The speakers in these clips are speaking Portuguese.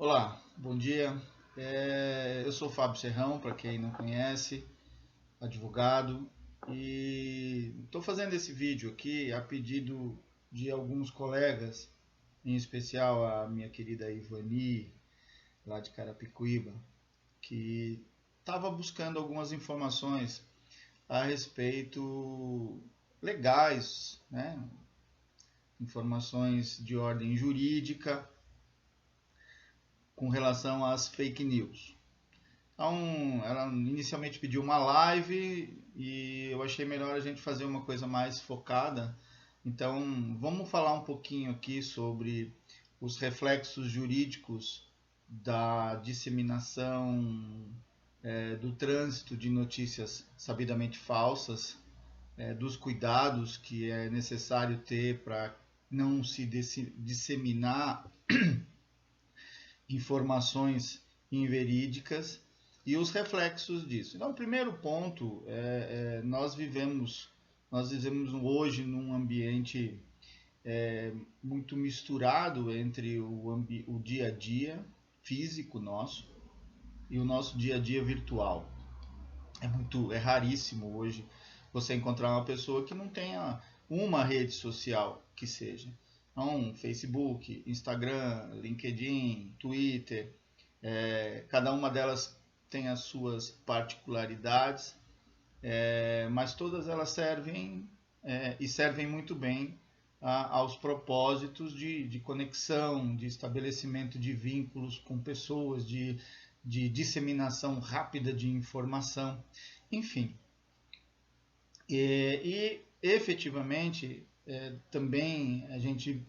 Olá, bom dia. Eu sou Fábio Serrão, para quem não conhece, advogado, e estou fazendo esse vídeo aqui a pedido de alguns colegas, em especial a minha querida Ivani, lá de Carapicuíba, que estava buscando algumas informações a respeito legais, né? Informações de ordem jurídica com relação às fake news. Então, ela inicialmente pediu uma live e eu achei melhor a gente fazer uma coisa mais focada. Então, vamos falar um pouquinho aqui sobre os reflexos jurídicos da disseminação do trânsito de notícias sabidamente falsas, dos cuidados que é necessário ter para não se disseminar informações inverídicas e os reflexos disso. Então, o primeiro ponto nós vivemos hoje num ambiente muito misturado entre o dia a dia físico nosso e o nosso dia a dia virtual. É raríssimo hoje você encontrar uma pessoa que não tenha uma rede social que seja. Então, Facebook, Instagram, LinkedIn, Twitter, cada uma delas tem as suas particularidades, mas todas elas servem e servem muito bem aos propósitos de conexão, de estabelecimento de vínculos com pessoas, de disseminação rápida de informação, enfim. E efetivamente, também a gente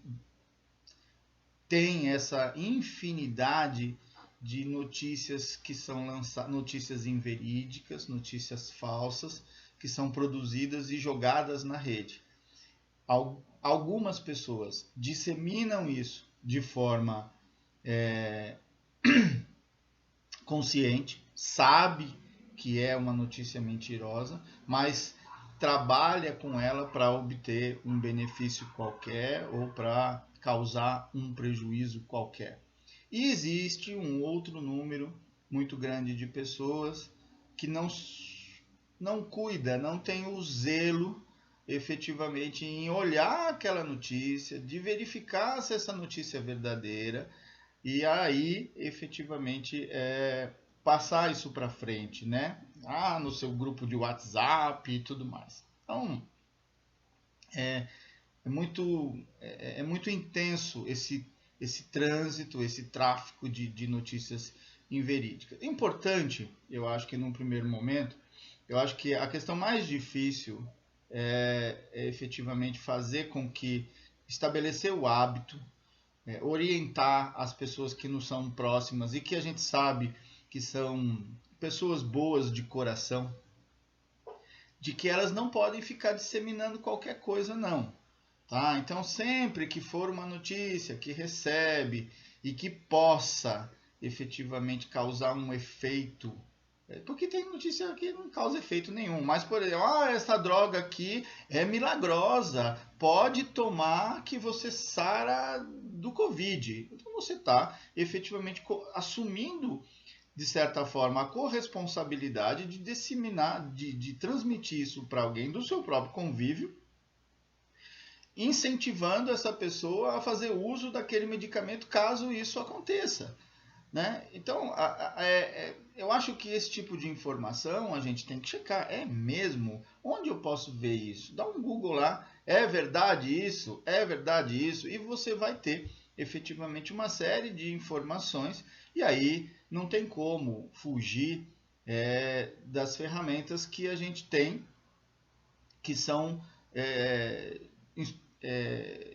tem essa infinidade de notícias que são lançadas, notícias inverídicas, notícias falsas, que são produzidas e jogadas na rede. Algumas pessoas disseminam isso de forma consciente, sabe que é uma notícia mentirosa, mas trabalha com ela para obter um benefício qualquer ou para causar um prejuízo qualquer. E existe um outro número muito grande de pessoas que não cuida, não tem o zelo efetivamente em olhar aquela notícia, de verificar se essa notícia é verdadeira e aí efetivamente passar isso para frente, né? No seu grupo de WhatsApp e tudo mais. Então é muito intenso esse trânsito, esse tráfico de notícias inverídicas. Importante, eu acho que num primeiro momento, eu acho que a questão mais difícil é efetivamente fazer com que estabelecer o hábito, orientar as pessoas que nos são próximas e que a gente sabe que são pessoas boas de coração, de que elas não podem ficar disseminando qualquer coisa, não. Tá? Então, sempre que for uma notícia que recebe e que possa efetivamente causar um efeito, porque tem notícia que não causa efeito nenhum, mas por exemplo, essa droga aqui é milagrosa, pode tomar que você sara do Covid. Então você está efetivamente assumindo, de certa forma, a corresponsabilidade de disseminar, de transmitir isso para alguém do seu próprio convívio, incentivando essa pessoa a fazer uso daquele medicamento caso isso aconteça. Né? Então, eu acho que esse tipo de informação a gente tem que checar. É mesmo? Onde eu posso ver isso? Dá um Google lá. É verdade isso? É verdade isso? E você vai ter efetivamente uma série de informações. E aí não tem como fugir das ferramentas que a gente tem, que são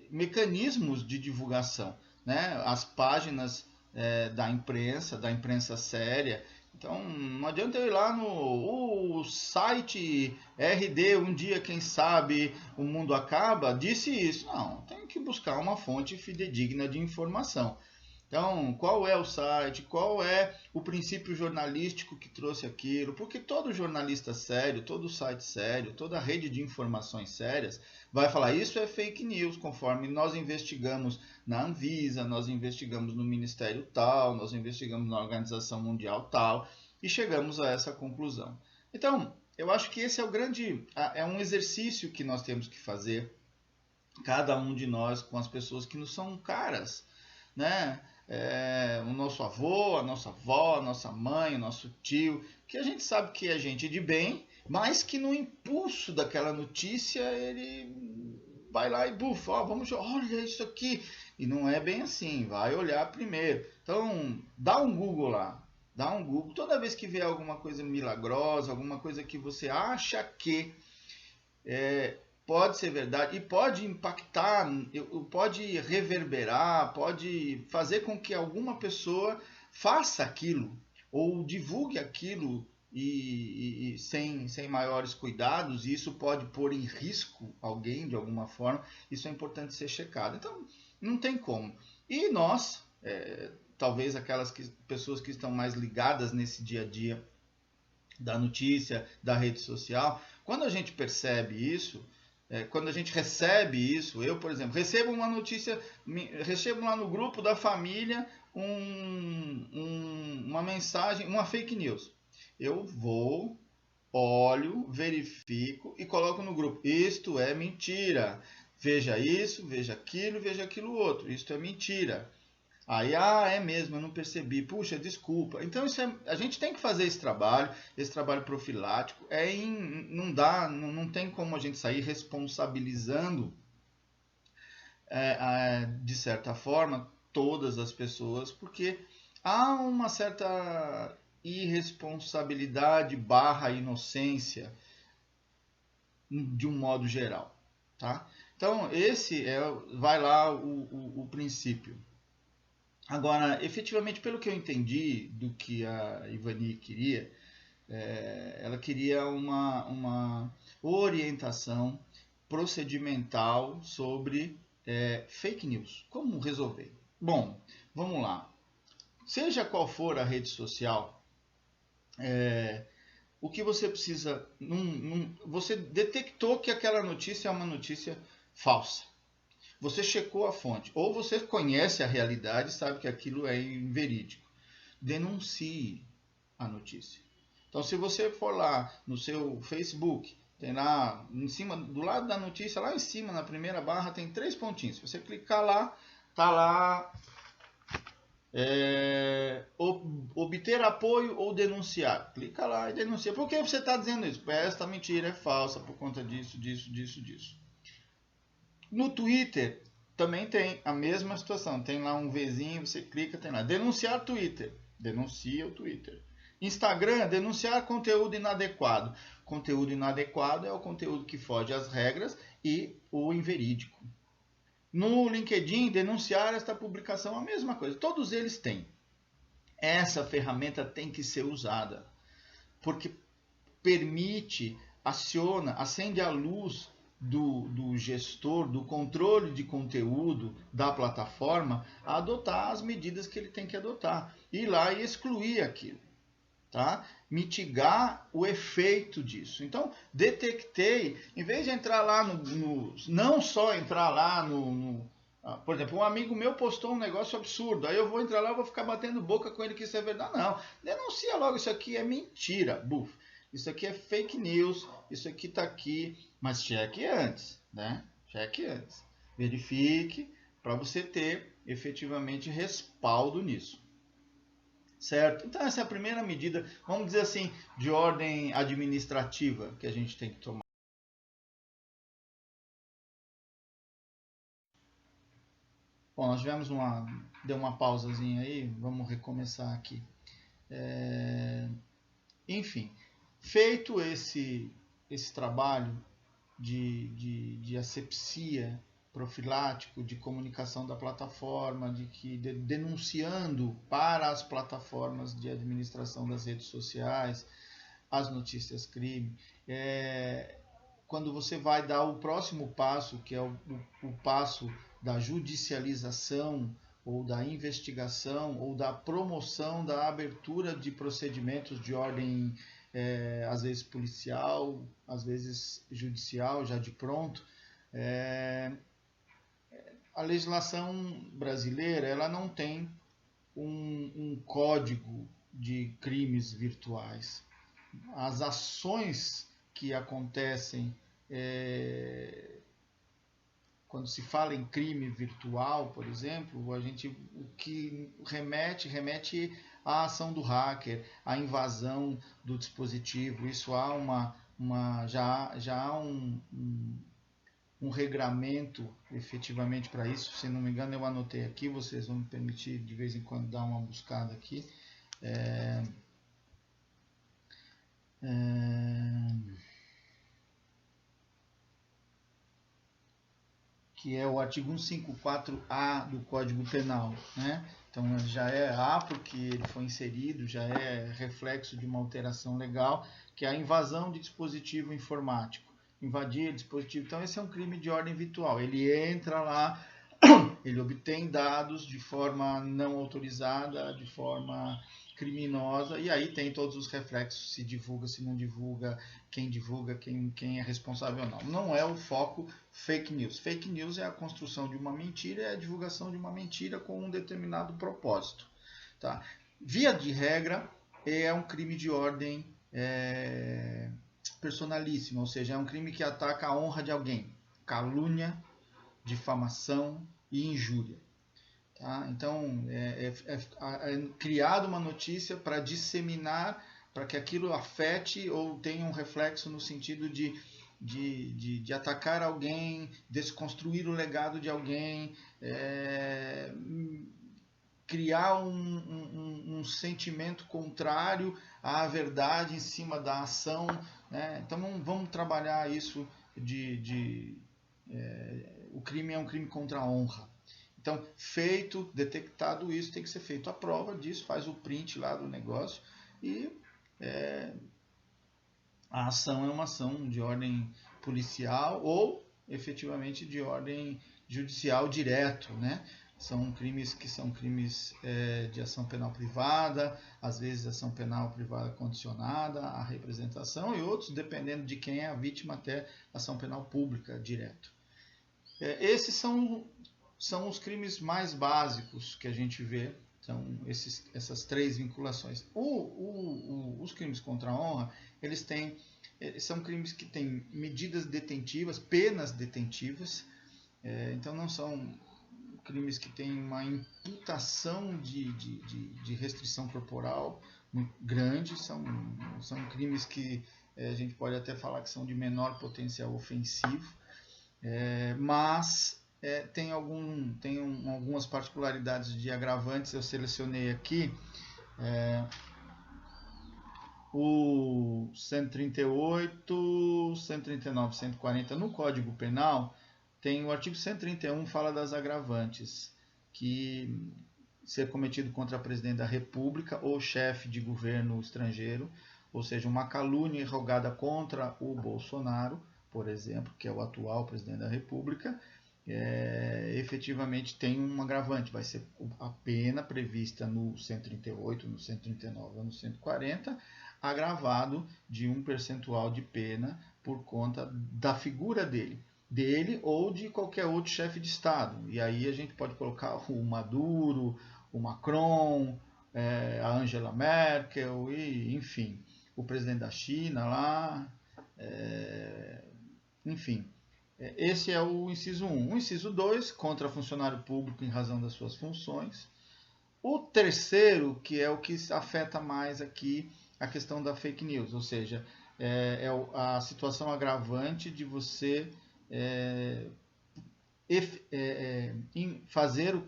mecanismos de divulgação, né? As páginas da imprensa séria. Então não adianta eu ir lá no site RD, um dia quem sabe o mundo acaba, disse isso. Não, tem que buscar uma fonte fidedigna de informação. Então, qual é o site, qual é o princípio jornalístico que trouxe aquilo, porque todo jornalista sério, todo site sério, toda rede de informações sérias vai falar isso é fake news, conforme nós investigamos na Anvisa, nós investigamos no Ministério tal, nós investigamos na Organização Mundial tal, e chegamos a essa conclusão. Então, eu acho que esse é o grande, é um exercício que nós temos que fazer, cada um de nós, com as pessoas que nos são caras, né? O nosso avô, a nossa avó, a nossa mãe, o nosso tio, que a gente sabe que é gente de bem, mas que no impulso daquela notícia ele vai lá e bufa, ó, vamos, olha isso aqui. E não é bem assim, vai olhar primeiro. Então, dá um Google lá, dá um Google. Toda vez que vê alguma coisa milagrosa, alguma coisa que você acha que pode ser verdade e pode impactar, pode reverberar, pode fazer com que alguma pessoa faça aquilo ou divulgue aquilo e sem maiores cuidados, e isso pode pôr em risco alguém de alguma forma. Isso é importante ser checado. Então, não tem como. E nós, talvez aquelas pessoas que estão mais ligadas nesse dia a dia da notícia, da rede social, quando a gente percebe isso, quando a gente recebe isso, eu, por exemplo, recebo uma notícia, recebo lá no grupo da família uma mensagem, uma fake news. Eu vou, olho, verifico e coloco no grupo. Isto é mentira. Veja isso, veja aquilo outro. Isto é mentira. Aí, é mesmo, eu não percebi. Puxa, desculpa. Então, a gente tem que fazer esse trabalho profilático. Não dá, não tem como a gente sair responsabilizando, de certa forma, todas as pessoas, porque há uma certa irresponsabilidade barra inocência de um modo geral, tá? Então, esse vai lá o princípio. Agora, efetivamente, pelo que eu entendi do que a Ivani queria, ela queria uma orientação procedimental sobre fake news. Como resolver? Bom, vamos lá. Seja qual for a rede social, o que você precisa... você detectou que aquela notícia é uma notícia falsa. Você checou a fonte, ou você conhece a realidade e sabe que aquilo é inverídico. Denuncie a notícia. Então, se você for lá no seu Facebook, tem lá em cima, do lado da notícia, lá em cima, na primeira barra, tem 3 pontinhos. Se você clicar lá, tá lá obter apoio ou denunciar. Clica lá e denuncia. Por que você está dizendo isso? Esta mentira é falsa por conta disso. No Twitter também tem a mesma situação. Tem lá um Vzinho, você clica, tem lá. Denunciar Twitter. Denuncia o Twitter. Instagram, denunciar conteúdo inadequado. Conteúdo inadequado é o conteúdo que foge às regras e o inverídico. No LinkedIn, denunciar esta publicação, a mesma coisa. Todos eles têm. Essa ferramenta tem que ser usada, porque permite, aciona, acende a luz do gestor, do controle de conteúdo da plataforma, a adotar as medidas que ele tem que adotar. Ir lá e excluir aquilo. Tá? Mitigar o efeito disso. Então, detectei, em vez de entrar lá não só entrar lá por exemplo, um amigo meu postou um negócio absurdo, aí eu vou entrar lá e vou ficar batendo boca com ele que isso é verdade. Não, denuncia logo, isso aqui é mentira, buf. Isso aqui é fake news, isso aqui está aqui, mas cheque antes, né? Cheque antes. Verifique para você ter efetivamente respaldo nisso. Certo? Então essa é a primeira medida, vamos dizer assim, de ordem administrativa que a gente tem que tomar. Bom, nós deu uma pausazinha aí, vamos recomeçar aqui. Enfim, feito esse trabalho de asepsia profilático, de comunicação da plataforma, denunciando para as plataformas de administração das redes sociais as notícias crime, quando você vai dar o próximo passo, que é o passo da judicialização ou da investigação, ou da promoção da abertura de procedimentos de ordem, às vezes policial, às vezes judicial, já de pronto. A legislação brasileira, ela não tem um código de crimes virtuais. As ações que acontecem quando se fala em crime virtual, por exemplo, o que remete à ação do hacker, à invasão do dispositivo. Isso há já há um regramento efetivamente para isso. Se não me engano, eu anotei aqui, vocês vão me permitir de vez em quando dar uma buscada aqui. Que é o artigo 154A do Código Penal, né? Então ele já é A porque ele foi inserido, já é reflexo de uma alteração legal, que é a invasão de dispositivo informático. Invadir dispositivo. Então esse é um crime de ordem virtual. Ele entra lá, ele obtém dados de forma não autorizada, de forma criminosa, e aí tem todos os reflexos, se divulga, se não divulga, quem é responsável ou não. Não é o foco fake news. Fake news é a construção de uma mentira, é a divulgação de uma mentira com um determinado propósito. Tá? Via de regra, é um crime de ordem personalíssima, ou seja, é um crime que ataca a honra de alguém. Calúnia, difamação e injúria. Tá? Então, é criada uma notícia para disseminar, para que aquilo afete ou tenha um reflexo no sentido de atacar alguém, desconstruir o legado de alguém, criar um sentimento contrário à verdade em cima da ação. Né? Então, vamos trabalhar isso o crime é um crime contra a honra. Então, detectado isso, tem que ser feito a prova disso, faz o print lá do negócio e a ação é uma ação de ordem policial ou efetivamente de ordem judicial direto, né? São crimes que são crimes de ação penal privada, às vezes ação penal privada condicionada à representação e outros, dependendo de quem é a vítima, até ação penal pública direto. Esses são os crimes mais básicos que a gente vê, são essas três vinculações. Os crimes contra a honra, são crimes que têm medidas detentivas, penas detentivas, então não são crimes que têm uma imputação de restrição corporal muito grande, são crimes que a gente pode até falar que são de menor potencial ofensivo, mas tem algumas particularidades de agravantes. Eu selecionei aqui o 138, 139, 140 no Código Penal. Tem o artigo 131, fala das agravantes, que ser cometido contra presidente da República ou chefe de governo estrangeiro, ou seja, uma calúnia rogada contra o Bolsonaro, por exemplo, que é o atual presidente da República, efetivamente tem um agravante, vai ser a pena prevista no 138, no 139 ou no 140, agravado de um percentual de pena por conta da figura dele ou de qualquer outro chefe de Estado. E aí a gente pode colocar o Maduro, o Macron, a Angela Merkel, e, enfim, o presidente da China lá, enfim. Esse é o inciso 1. O inciso 2, contra funcionário público em razão das suas funções. O terceiro, que é o que afeta mais aqui, a questão da fake news, ou seja, a situação agravante de você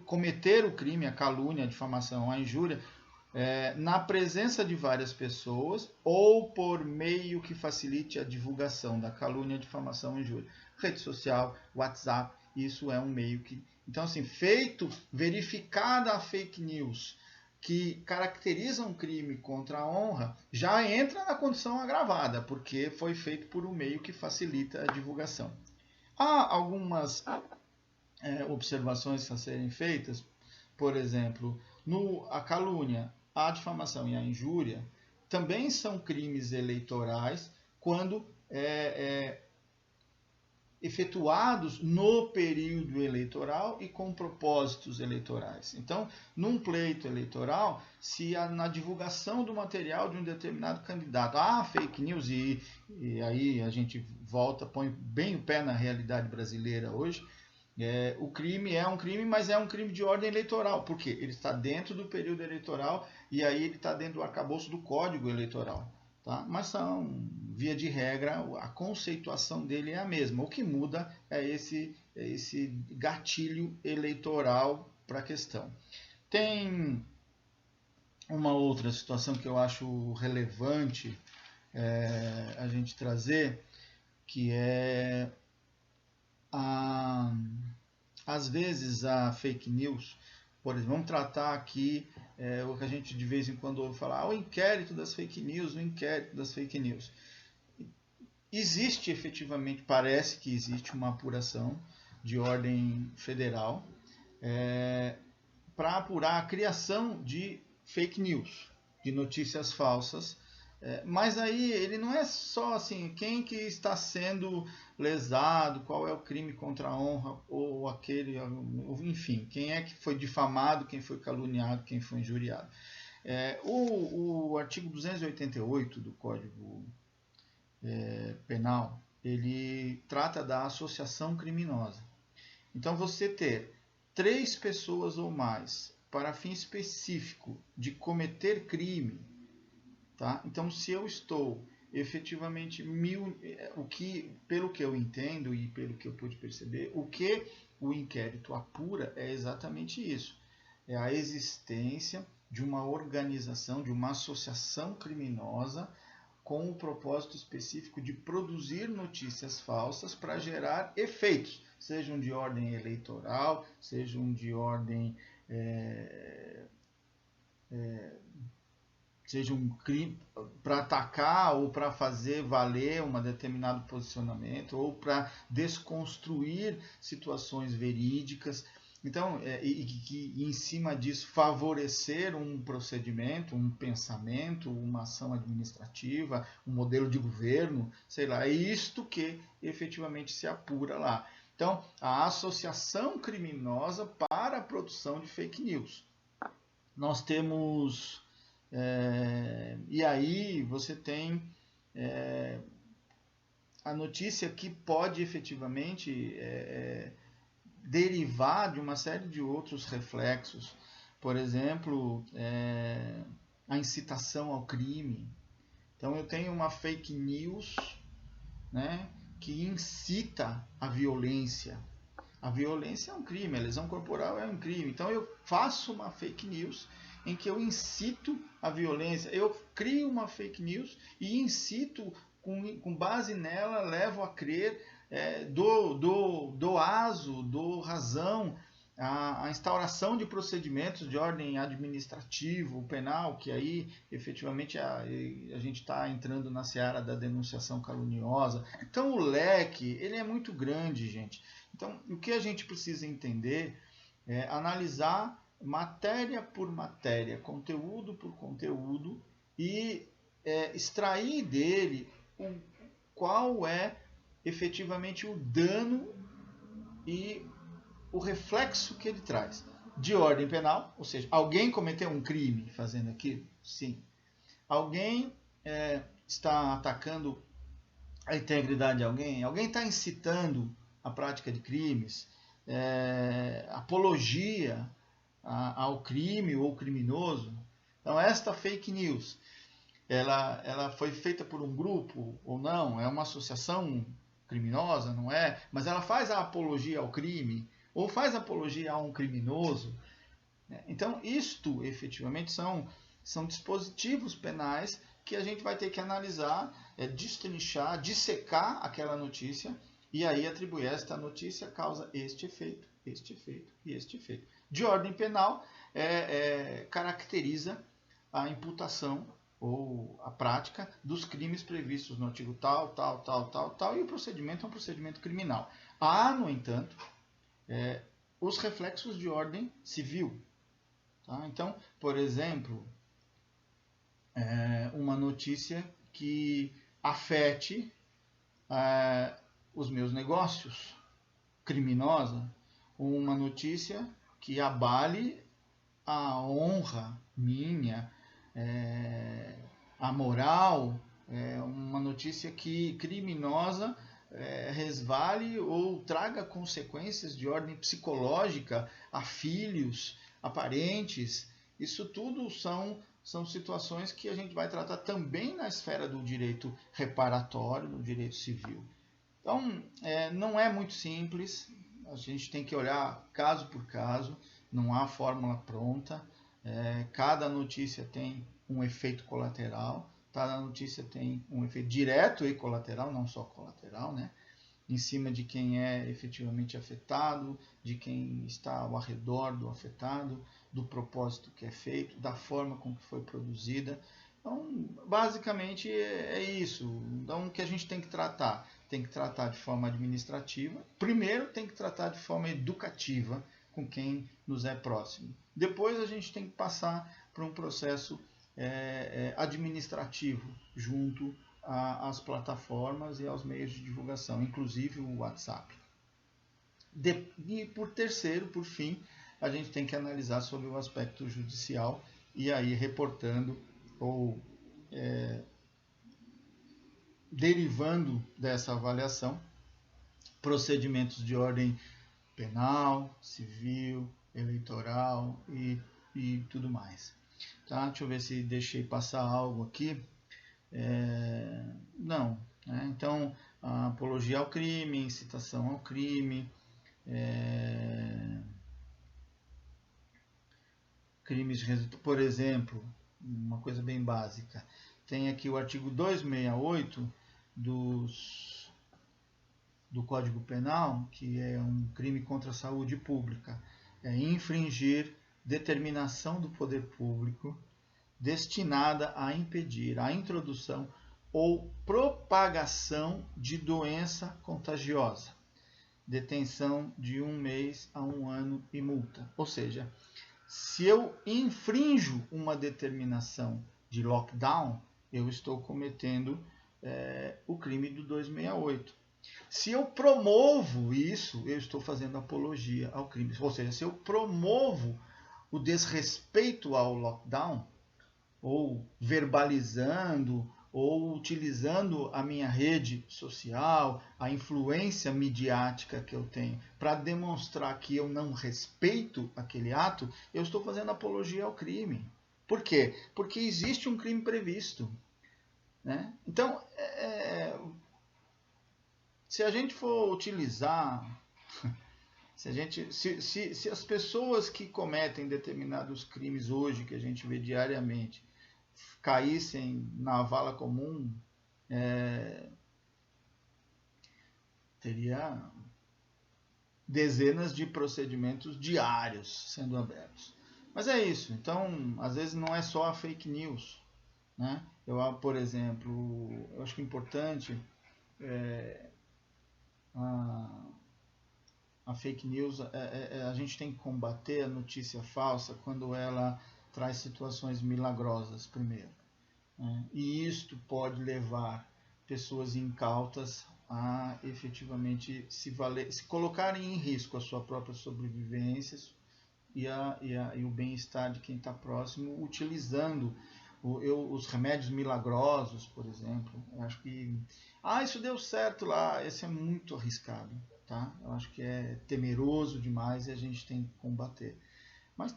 cometer o crime, a calúnia, a difamação, a injúria, na presença de várias pessoas ou por meio que facilite a divulgação da calúnia, difamação e injúria. Rede social, WhatsApp, isso é um meio que... Então, assim, verificada a fake news que caracteriza um crime contra a honra, já entra na condição agravada, porque foi feito por um meio que facilita a divulgação. Há algumas observações a serem feitas. por exemplo, a calúnia, a difamação e a injúria também são crimes eleitorais quando efetuados no período eleitoral e com propósitos eleitorais. Então, num pleito eleitoral, se na divulgação do material de um determinado candidato há fake news, e aí a gente volta, põe bem o pé na realidade brasileira hoje, o crime é um crime, mas é um crime de ordem eleitoral, porque ele está dentro do período eleitoral e aí ele está dentro do arcabouço do Código Eleitoral. Tá? Mas via de regra, a conceituação dele é a mesma. O que muda é esse gatilho eleitoral para a questão. Tem uma outra situação que eu acho relevante a gente trazer, que é às vezes a fake news. Por exemplo, vamos tratar aqui o que a gente de vez em quando ouve falar, o inquérito das fake news, o inquérito das fake news. Existe efetivamente, parece que existe uma apuração de ordem federal para apurar a criação de fake news, de notícias falsas. Mas aí ele não é só assim, quem que está sendo lesado, qual é o crime contra a honra, ou aquele, enfim, quem é que foi difamado, quem foi caluniado, quem foi injuriado. O artigo 288 do Código Penal, ele trata da associação criminosa. Então, você ter 3 pessoas ou mais para fim específico de cometer crime, tá? Então, se eu estou efetivamente pelo que eu entendo e pelo que eu pude perceber, o que o inquérito apura é exatamente isso. É a existência de uma organização, de uma associação criminosa com o propósito específico de produzir notícias falsas para gerar efeitos, sejam de ordem eleitoral, sejam de ordem seja um crime para atacar ou para fazer valer um determinado posicionamento ou para desconstruir situações verídicas. Então, que em cima disso favorecer um procedimento, um pensamento, uma ação administrativa, um modelo de governo, sei lá, é isto que efetivamente se apura lá. Então, a associação criminosa para a produção de fake news. Nós temos... e aí você tem a notícia que pode efetivamente derivar de uma série de outros reflexos. Por exemplo, a incitação ao crime. Então eu tenho uma fake news, né, que incita a violência. A violência é um crime, a lesão corporal é um crime. Então eu faço uma fake news em que eu incito a violência, eu crio uma fake news e incito, com base nela, levo a crer, dou razão à instauração de procedimentos de ordem administrativa, penal, que aí efetivamente a gente está entrando na seara da denunciação caluniosa. Então o leque ele é muito grande, gente. Então o que a gente precisa entender é analisar matéria por matéria, conteúdo por conteúdo e extrair dele qual é efetivamente o dano e o reflexo que ele traz. De ordem penal, ou seja, alguém cometeu um crime fazendo aquilo? Sim. Alguém está atacando a integridade de alguém? Alguém está incitando a prática de crimes? Apologia ao crime ou criminoso? Então, esta fake news, ela foi feita por um grupo ou não? É uma associação criminosa, não é? Mas ela faz a apologia ao crime ou faz apologia a um criminoso? Então, isto efetivamente são dispositivos penais que a gente vai ter que analisar, destrinchar, dissecar aquela notícia e aí atribuir esta notícia causa este efeito e este efeito. De ordem penal, caracteriza a imputação ou a prática dos crimes previstos no artigo tal, e o procedimento é um procedimento criminal. Há, no entanto, os reflexos de ordem civil. Tá? Então, por exemplo, uma notícia que afete os meus negócios, criminosa, uma notícia que abale a honra minha, a moral, uma notícia que criminosa resvale ou traga consequências de ordem psicológica a filhos, a parentes. Isso tudo são situações que a gente vai tratar também na esfera do direito reparatório, do direito civil. Então, não é muito simples, a gente tem que olhar caso por caso, não há fórmula pronta, cada notícia tem um efeito colateral, cada notícia tem um efeito direto e colateral, não só colateral, né? Em cima de quem é efetivamente afetado, de quem está ao redor do afetado, do propósito que é feito, da forma com que foi produzida. Então, basicamente é isso. Então, o que a gente tem que tratar? Tem que tratar de forma administrativa. Primeiro, tem que tratar de forma educativa com quem nos é próximo. Depois, a gente tem que passar por um processo administrativo junto às plataformas e aos meios de divulgação, inclusive o WhatsApp. E por terceiro, por fim, a gente tem que analisar sobre o aspecto judicial e aí reportando ou derivando dessa avaliação procedimentos de ordem penal, civil, eleitoral e tudo mais. Tá? Deixa eu ver se deixei passar algo aqui. Não. Né? Então, a apologia ao crime, incitação ao crime, crimes de resultado, por exemplo, uma coisa bem básica. Tem aqui o artigo 268 do Código Penal, que é um crime contra a saúde pública. É infringir determinação do poder público destinada a impedir a introdução ou propagação de doença contagiosa. Detenção de 1 mês a 1 ano e multa. Ou seja, se eu infrinjo uma determinação de lockdown, eu estou cometendo o crime do 268. Se eu promovo isso, eu estou fazendo apologia ao crime. Ou seja, se eu promovo o desrespeito ao lockdown, ou verbalizando, ou utilizando a minha rede social, a influência midiática que eu tenho, para demonstrar que eu não respeito aquele ato, eu estou fazendo apologia ao crime. Por quê? Porque existe um crime previsto. Né? Então, se a gente for utilizar, se as pessoas que cometem determinados crimes hoje, que a gente vê diariamente, caíssem na vala comum, teria dezenas de procedimentos diários sendo abertos. Mas é isso. Então, às vezes não é só a fake news. Né? Por exemplo, eu acho que é importante a fake news, a gente tem que combater a notícia falsa quando ela traz situações milagrosas primeiro. Né? E isto pode levar pessoas incautas a efetivamente se colocarem em risco a sua própria sobrevivência e o bem-estar de quem está próximo, utilizando os remédios milagrosos, por exemplo. Eu acho que isso deu certo lá, esse é muito arriscado. Tá? Eu acho que é temeroso demais e a gente tem que combater. Mas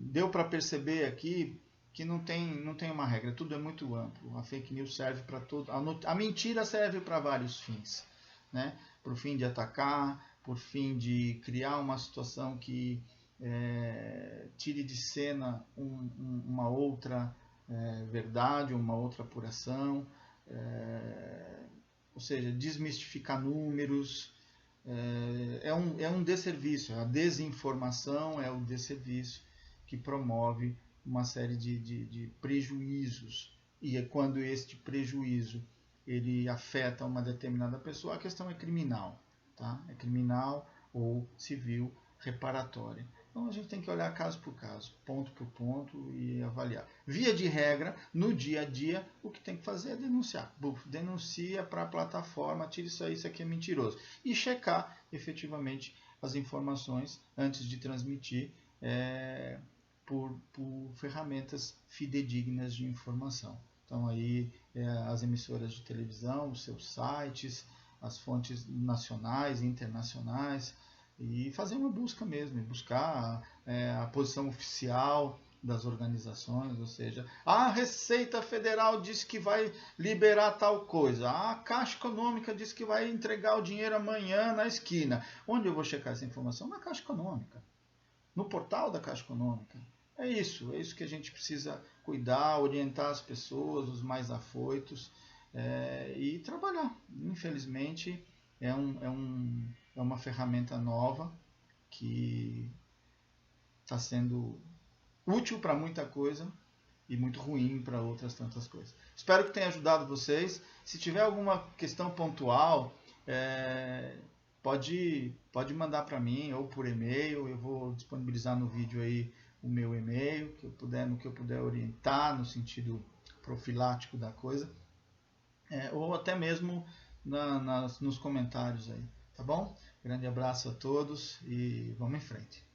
deu para perceber aqui que não tem uma regra, tudo é muito amplo. A fake news serve para tudo, a mentira serve para vários fins, né? Por fim de atacar, por fim de criar uma situação que tire de cena uma outra verdade, uma outra apuração, ou seja, desmistificar números. É um desserviço, a desinformação é o desserviço que promove uma série de prejuízos, e quando este prejuízo ele afeta uma determinada pessoa, a questão é criminal, tá? É criminal ou civil reparatória. Então a gente tem que olhar caso por caso, ponto por ponto e avaliar. Via de regra, no dia a dia, o que tem que fazer é denunciar. Denuncia para a plataforma, tira isso aqui é mentiroso. E checar efetivamente as informações antes de transmitir por ferramentas fidedignas de informação. Então aí as emissoras de televisão, os seus sites, as fontes nacionais e internacionais, e fazer uma busca mesmo, buscar a posição oficial das organizações, ou seja, a Receita Federal disse que vai liberar tal coisa, a Caixa Econômica disse que vai entregar o dinheiro amanhã na esquina. Onde eu vou checar essa informação? Na Caixa Econômica, no portal da Caixa Econômica. É isso que a gente precisa cuidar, orientar as pessoas, os mais afoitos, e trabalhar. Infelizmente, é uma ferramenta nova que está sendo útil para muita coisa e muito ruim para outras tantas coisas. Espero que tenha ajudado vocês. Se tiver alguma questão pontual, pode mandar para mim ou por e-mail. Eu vou disponibilizar no vídeo aí o meu e-mail, no que eu puder orientar no sentido profilático da coisa, ou até mesmo nos comentários aí, tá bom? Grande abraço a todos e vamos em frente.